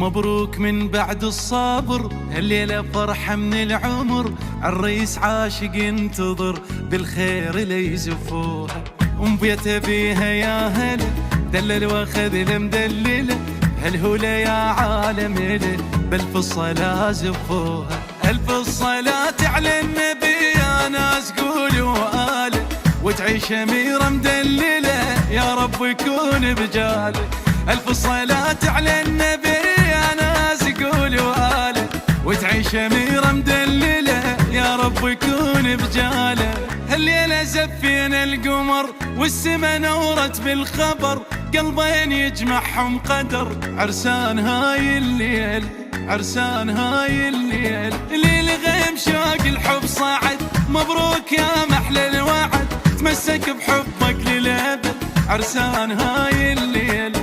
ومبروك من بعد الصبر، الليلة فرحة من العمر، عالريس عاشق ينتظر بالخير ليزفوها، ومبيته بيها يا هلا دلل واخذ المدلله، هالهوله يا عالم له بالف الصلاة زفوها. الف الصلاة على النبي يا ناس قولوا آله، وتعيش أميرة مدللة يا رب يكون بجاله. الف الصلاة على النبي يا ناس قولوا آله، وتعيش أميرة مدللة يا رب يكون بجاله. هالليلة زفينا القمر والسما نورت بالخبر، قلبين يجمعهم قدر، عرسان هاي الليل عرسان هاي الليل. ليل غيم شوق الحب صعد، مبروك يا محلى الوعد، تمسك بحبك للأبد، عرسان هاي الليل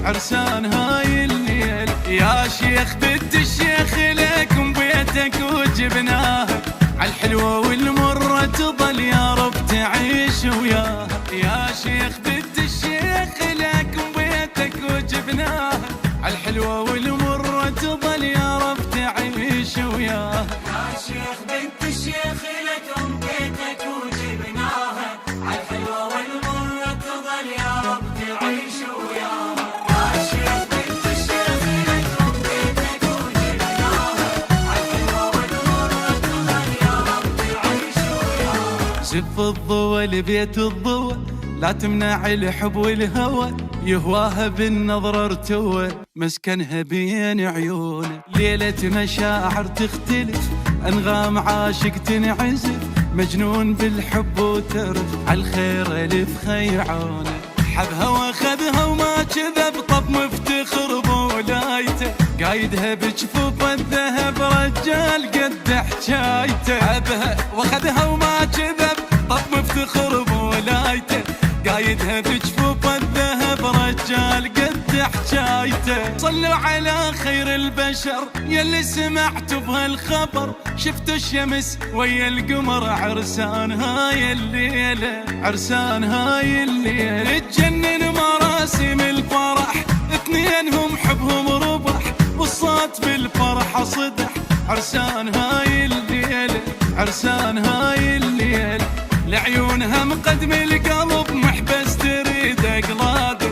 عرسان هاي الليل. يا شيخ بنت الشيخ لكم بيتك وجبناها، عالحلوة والمرة تظل يا رب تعيش وياها. يا شيخ بنت الشيخ لكم بيتك وجبناها، عالحلوة والمرة تظل يا رب تعيش وياها. يا شيخ بنت الشيخ لكم بيتك وجبناها، عالحلوة والمرة تظل يا رب تعيش وياها. يا شيخ بنت الشيخ لكم بيتك وجبناها، عالحلوة والمرة تظل يا رب تعيش وياها. زف الضوى لبيت الضوى، لا تمنع الحب والهوى، يهواها بالنظر ارتوى، مسكنها بين عيونه. ليلة مشاعر تختلف، أنغام عاشق تنعزف، مجنون بالحب وترف، عالخير ألف خيعونه. حبها واخذها وما كذب، طب مفتخر بولايته، قايدها بجفوف الذهب رجال قد حجايته. حبها واخذها وما كذب، طب مفتخر بولايته، قايدها بجفوف الذهب رجال قد حجايته. صلوا على خير البشر يلي سمعتوا بهالخبر، شفتوا الشمس ويا القمر، عرسان هاي الليلة عرسان هاي الليلة. تجنن مراسم الفرح، اثنينهم حبهم ربح، والصوت بالفرحة صدح، عرسان هاي الليلة عرسان هاي الليلة. لعيونها مقدم القلب محبس تريد اقلاده،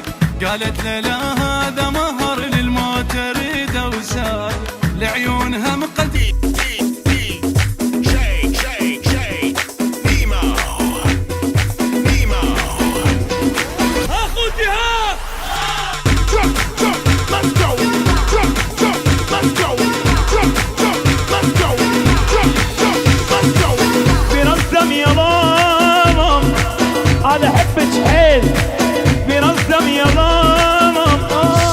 قالت له لا هذا مهر للموت اريده وساد. لعيونها مقدم انا احبك حيل بنظم يا ماما،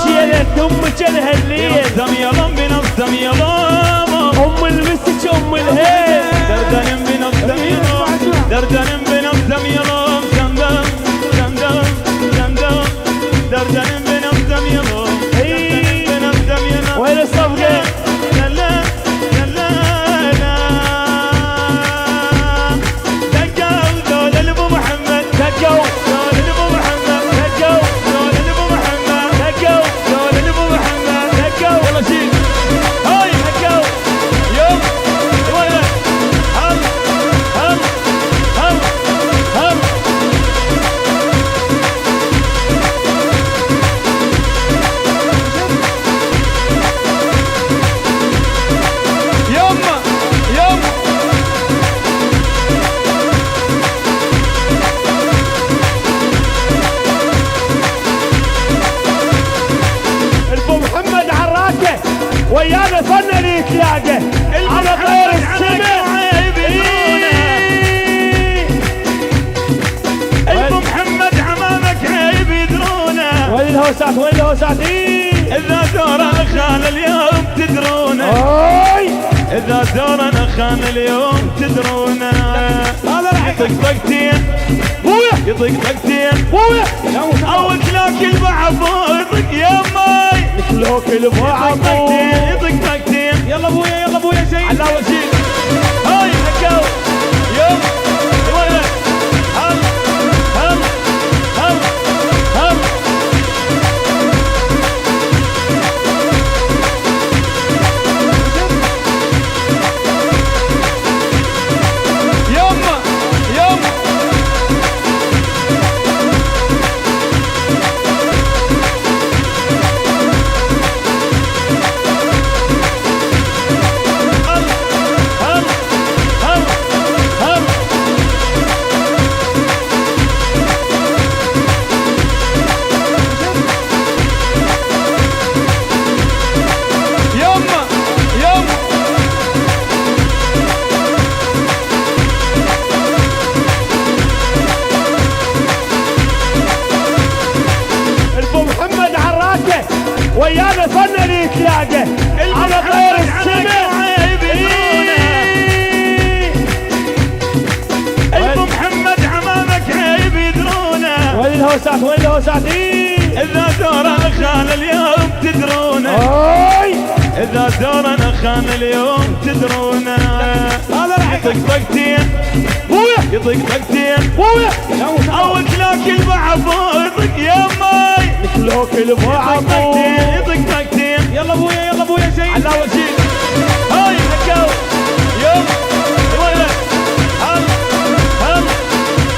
شيلت امك لهالليل بنظم يا ماما بنظم يا ماما، ام المسك ام الهيل، دردن بنظم يا ماما دردن بنظم يا ماما، دندم دندم دندم دردن بنظم يا ماما بنظم يا ماما. وين الصفقه؟ ويانا فن يتلاقى على طير السماء. ابو محمد عمامك عيب يدرونا، وين الهوسات وين الهوسات؟ اذا دورنا خان اليوم تدرونا، اذا دورنا خان اليوم تدرونا. هذا راح يطق طقتين بويا يطق طقتين بويا، او تلاقي البعبور يا ماي نكلوك البعبور يطق طقتين. يلا ابويا يلا ابويا زين على اول شيء. هاي هكاو يلا وين هل هل هل هل الهوسات وين الهوساتين؟ إذا دورنا خان اليوم تدرونا إذا دورنا خان اليوم تدرونا يطق طقتين يطق طقتين أو تلاكل بعض يطق يا ماي نتلاكل بعض يطق طقتين يلا ابويا زين على اول شيء هاي نكو يوم ولا هم هم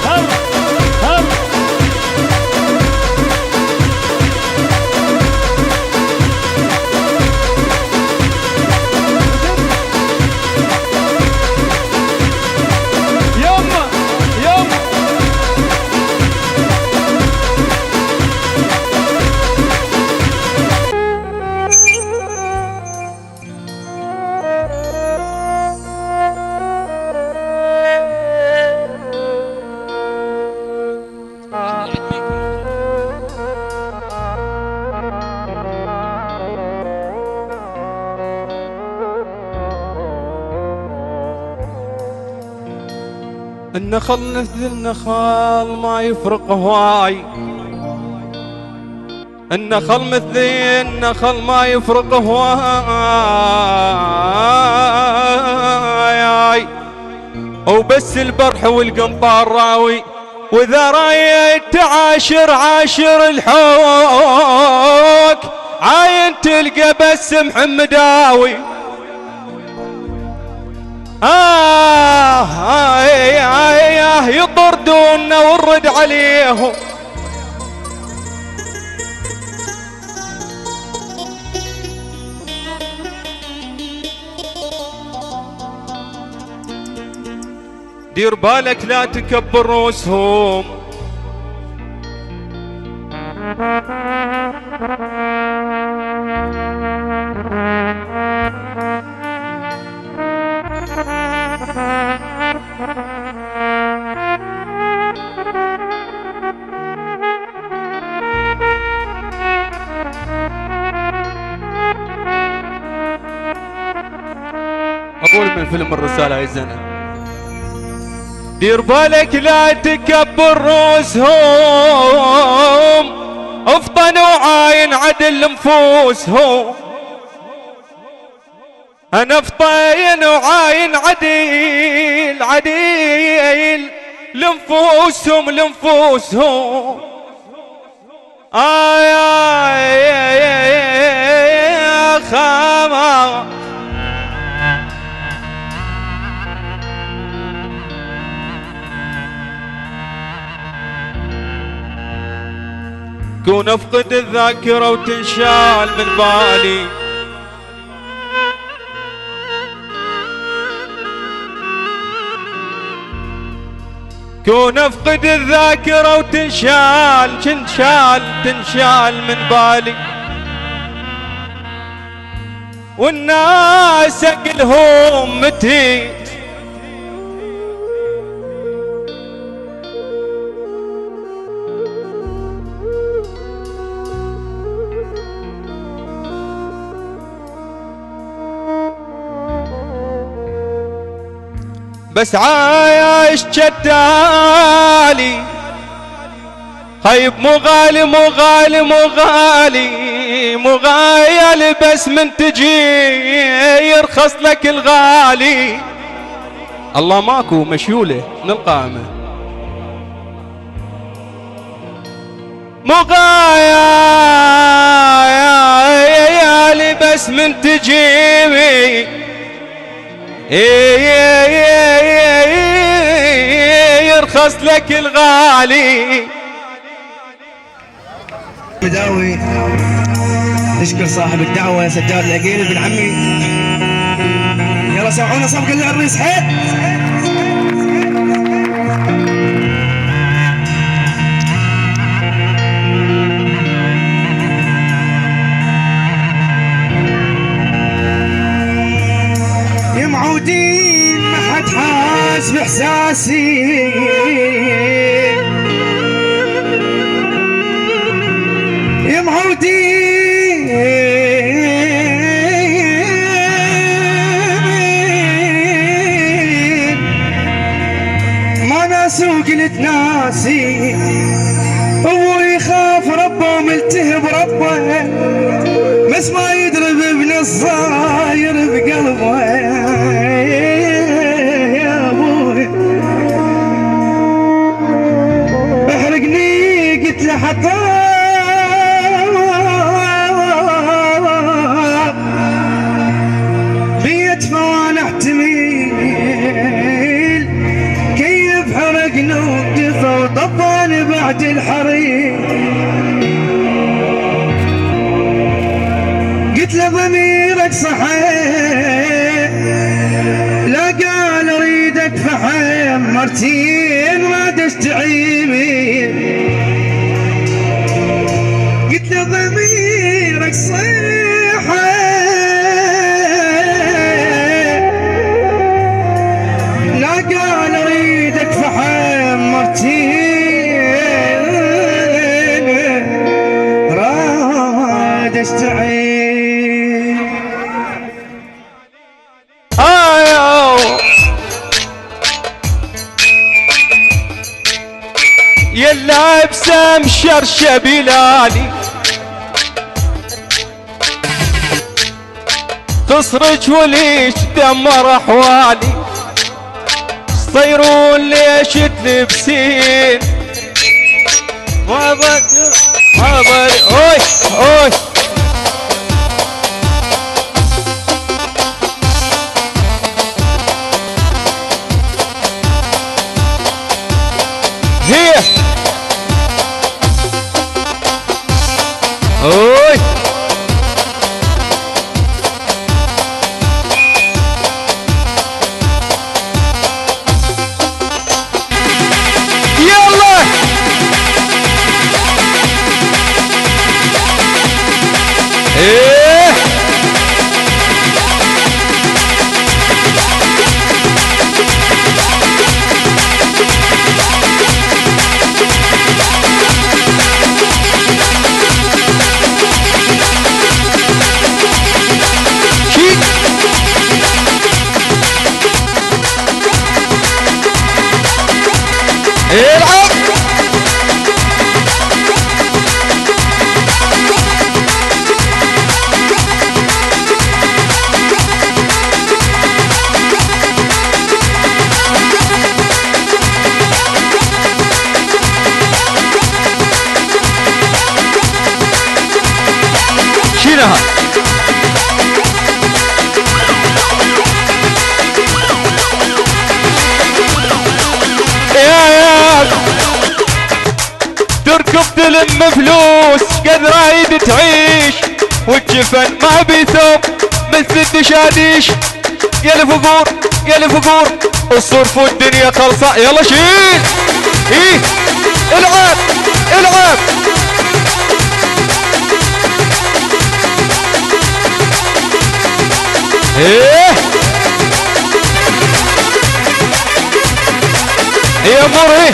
هم هم النخل مثل النخل ما يفرق هواي النخل مثل النخل ما يفرق هواي وبس البرح والقنطار راوي واذا رايت تعاشر عاشر الحوك عاين تلقى بس محمداوي يطردونا ونرد عليهم دير بالك لا تكبر رؤوسهم أقول من فيلم الرسالة يا زنا دير بالك لا تكبر رؤوسهم افطنوا عاين عدل نفوسهم انا افطين وعاين عديل عديل لنفوسهم لنفوسهم يا خاما كون افقد الذاكرة وتنشال من بالي كون افقد الذاكرة وتنشال تنشال من بالي والناس اقلهم متي بس عايش جدالي خيب مو غالي مو غالي مو غالي مو غايل بس من تجي يرخص لك الغالي الله ماكو مشيوله من القائمة مو غايل بس من تجي يرخص لك الغالي مداوي نشكر صاحب الدعوة سجاد العقيل ابن عمي يلا سمعونا صفقة للعريس حيد يا معودين ما حد حاس باحساسي يا معودين ما ناسوا قلت ناسي مربى وملتهب ربه بس ما يدري بابن الصاير بقلبه يا ابوي احرقني قلت له حطام بيت فوانا احتميل كيف حرقنا وقفه وطفاني بعد الحريق قلت له ضميرك صحيح لا قال اريدك فحم مرتين ما تشتعيمي قلت له ضميرك صحيح لا قال اريدك فحم مرتين راد اشتعيم يلا ابسم شرشة بلالي تصرج وليش دمر احوالي صيرون ليش تلبسين ما بدر اوي اوي هي اوي يلا ايه العب شيلها تركب تلم فلوس قد رايد تعيش والجفن ما بيثوب مثل الدشاديش يا الفقور يا الفقور الصرف والدنيا خلصة يلا شيل ايه العب العب ايه يا مري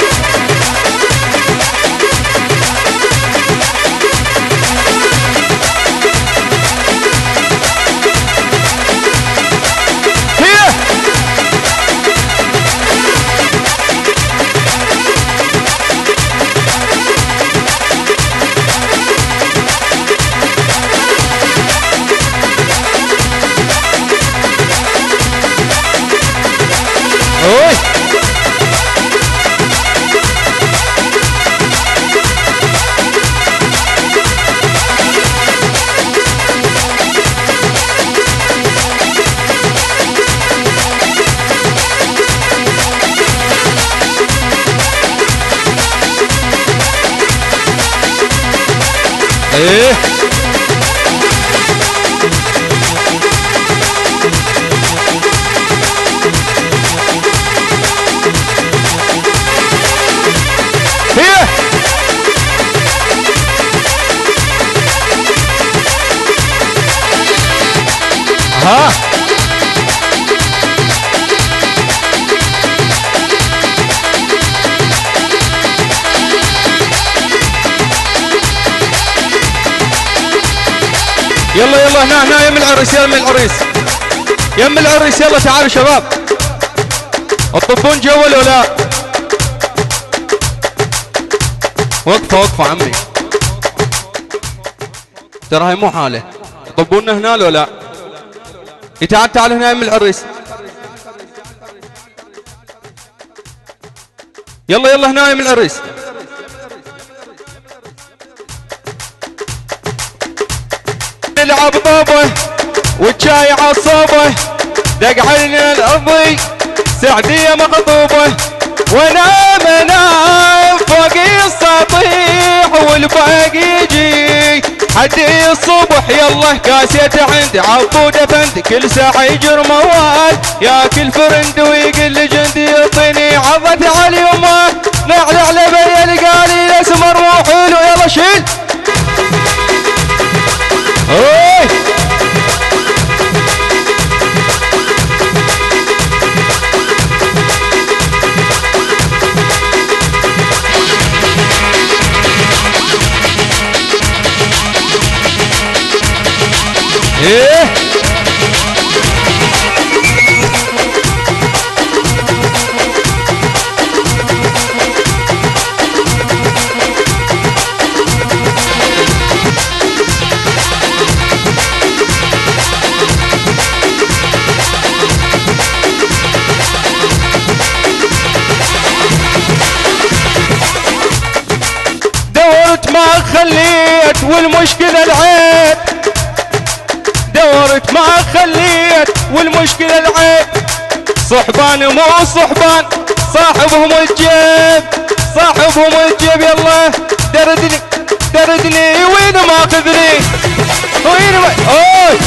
ايه ها يلا يلا هنا يم العريس يم العريس يم العريس يلا تعالوا شباب الطبون جوا ولا لا؟ وقفه وقفه عمي ترى هاي مو حاله. طبونا هنا لو لا؟ تعال تعال هنا يم العريس. يلا يلا هنا يم العريس. نلعب طوبه والشاي عصوبه، دق علينا الارضي سعديه مخطوبه، وانا منام فوق السطيح والباقي يجي حدي الصبح. يلا كاسيته عندي عبود افند، كل ساعه يجر موال ياكل فرند ويقل جندي يعطيني عضت على يمه، نعلع لبي القالي الاسمر مو حلو. يلا شيل اوي ايه دورت ما خليت والمشكلة العيب، دورت ما خليت والمشكلة العيب، صحبان مو صحبان صاحبهم الجيب، صاحبهم الجيب. يلا دردني دردني وين ما اخذني وين ما اوه